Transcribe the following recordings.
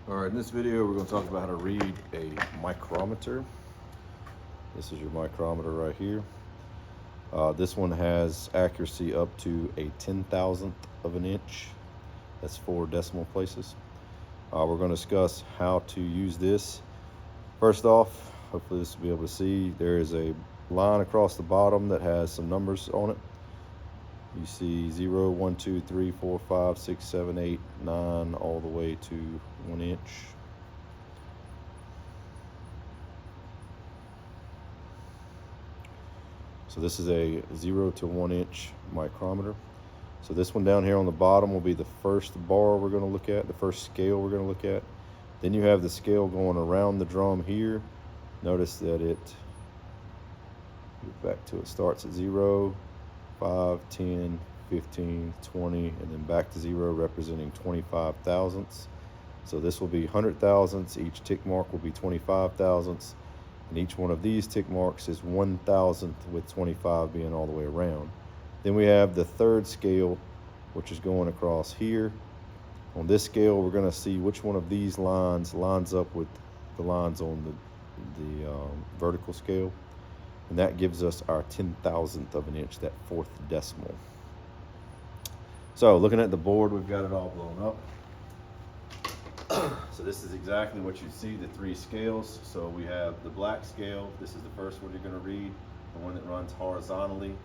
All right, in this video, we're going to talk about how to read a micrometer. This is your micrometer right here. This one has accuracy up to a 10,000th of an inch. That's 4 decimal places. We're going to discuss how to use this. First off, hopefully this will be able to see, there is a line across the bottom that has some numbers on it. You see 0, 1, 2, 3, 4, 5, 6, 7, 8, 9, all the way to 1 inch. So this is a 0 to 1 inch micrometer. So this one down here on the bottom will be the first bar we're going to look at, the first scale we're going to look at. Then you have the scale going around the drum here. Notice that it, back to it, starts at 0, 5, 10, 15, 20, and then back to 0, representing 25 thousandths. So this will be 100 thousandths. Each tick mark will be 25 thousandths. And each one of these tick marks is 1,000th, with 25 being all the way around. Then we have the third scale, which is going across here. On this scale, we're going to see which one of these lines lines up with the lines on the vertical scale. And that gives us our 10,000th of an inch, that 4th decimal. So looking at the board, we've got it all blown up. So this is exactly what you see, the 3 scales. So we have the black scale. This is the first one you're going to read, the one that runs horizontally.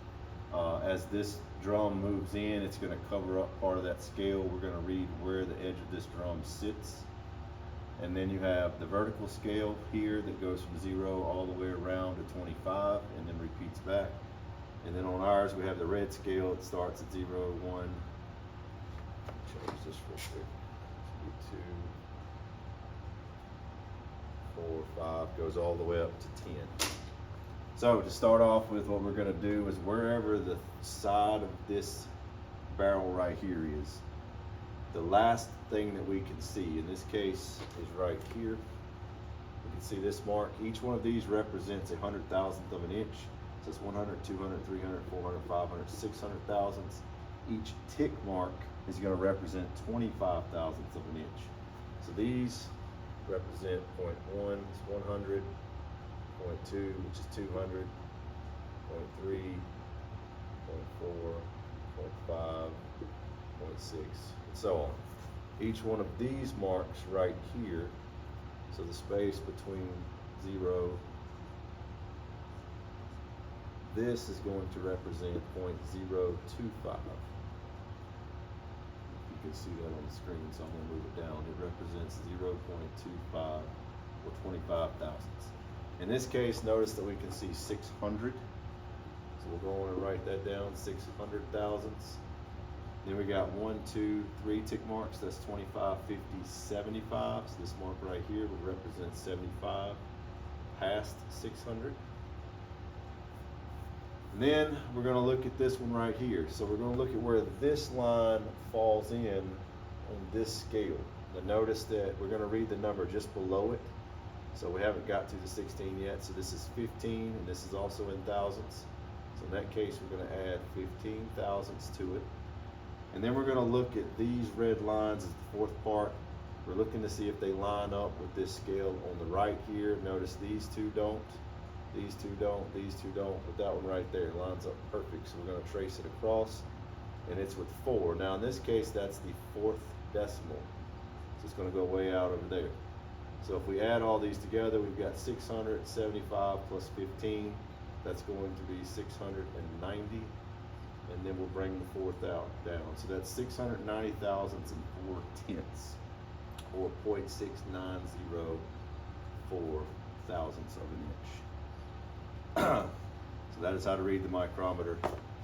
As this drum moves in, it's going to cover up part of that scale. We're going to read where the edge of this drum sits. And then you have the vertical scale here that goes from 0 all the way around to 25 and then repeats back. And then on ours, we have the red scale. It starts at 0, 1. Change this real quick. 2, 4, 5, goes all the way up to 10. So to start off with, what we're going to do is wherever the side of this barrel right here is, the last thing that we can see, in this case, is right here. You can see this mark. Each one of these represents a 100,000th of an inch. So it's 100, 200, 300, 400, 500, 600 thousandths. Each tick mark is going to represent 25 thousandths of an inch. So these represent 0.1 is 100, 0.2, which is 200, 0.3, 0.4, 0.5, 0.6, and so on. Each one of these marks right here, so the space between 0, this is going to represent 0.025. You can see that on the screen, so I'm going to move it down. It represents 0.25 or 25 thousandths. In this case, notice that we can see 600. So we'll go on and write that down, 600 thousandths. Then we got 1, 2, 3 tick marks. That's 25, 50, 75. So this mark right here would represent 75 past 600. And then we're going to look at this one right here. So we're going to look at where this line falls in on this scale. Now notice that we're going to read the number just below it. So we haven't got to the 16 yet. So this is 15, and this is also in thousandths. So in that case, we're going to add 15 thousandths to it. And then we're going to look at these red lines as the 4th part. We're looking to see if they line up with this scale on the right here. Notice these two don't. These two don't, these two don't, but that one right there lines up perfect. So we're going to trace it across, and it's with 4. Now in this case, that's the 4th decimal. So it's going to go way out over there. So if we add all these together, we've got 675 plus 15. That's going to be 690. And then we'll bring the 4th out down. So that's 690 thousandths and 4 tenths, or 0.6904 thousandths of an inch. So that is how to read the micrometer.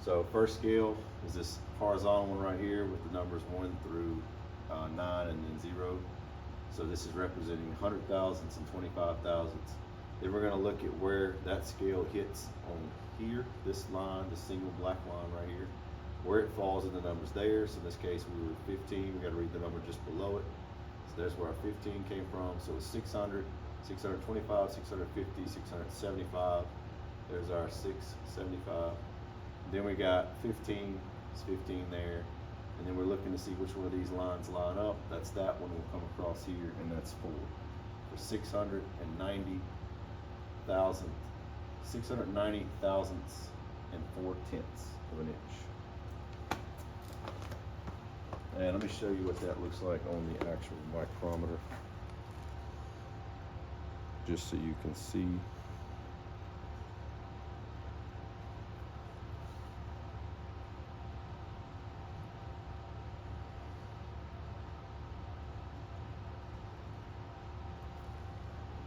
So first scale is this horizontal one right here with the numbers 1 through 9 and then 0. So this is representing 100 thousandths and 25 thousandths. Then we're going to look at where that scale hits on here, this line, the single black line right here, where it falls in the numbers there. So in this case, we were 15. We got to read the number just below it. So there's where our 15 came from. So it's 600, 625, 650, 675. There's our 675. Then we got 15, it's 15 there. And then we're looking to see which one of these lines line up. That's that one will come across here, and that's 4. For 690 thousandths and 4/10ths of an inch. And let me show you what that looks like on the actual micrometer, just so you can see.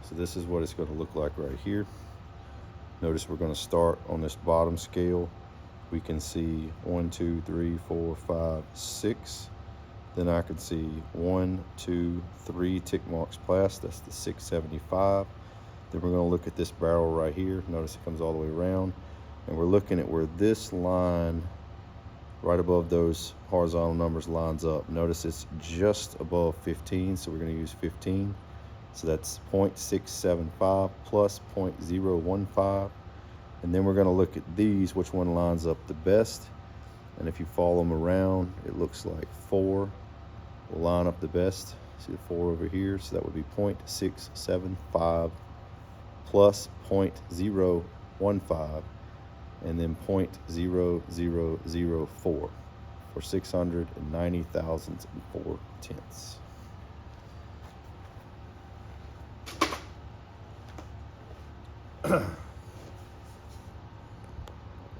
So this is what it's going to look like right here. Notice we're going to start on this bottom scale. We can see 1, 2, 3, 4, 5, 6. Then I can see 1, 2, 3 tick marks past. That's the 675. Then we're going to look at this barrel right here. Notice it comes all the way around. And we're looking at where this line right above those horizontal numbers lines up. Notice it's just above 15, so we're going to use 15. So that's 0.675 plus 0.015. And then we're going to look at these, which one lines up the best. And if you follow them around, it looks like 4 will line up the best. See the 4 over here? So that would be 0.675 plus 0.015, and then 0.0004 for 690 thousandths and 4/10ths.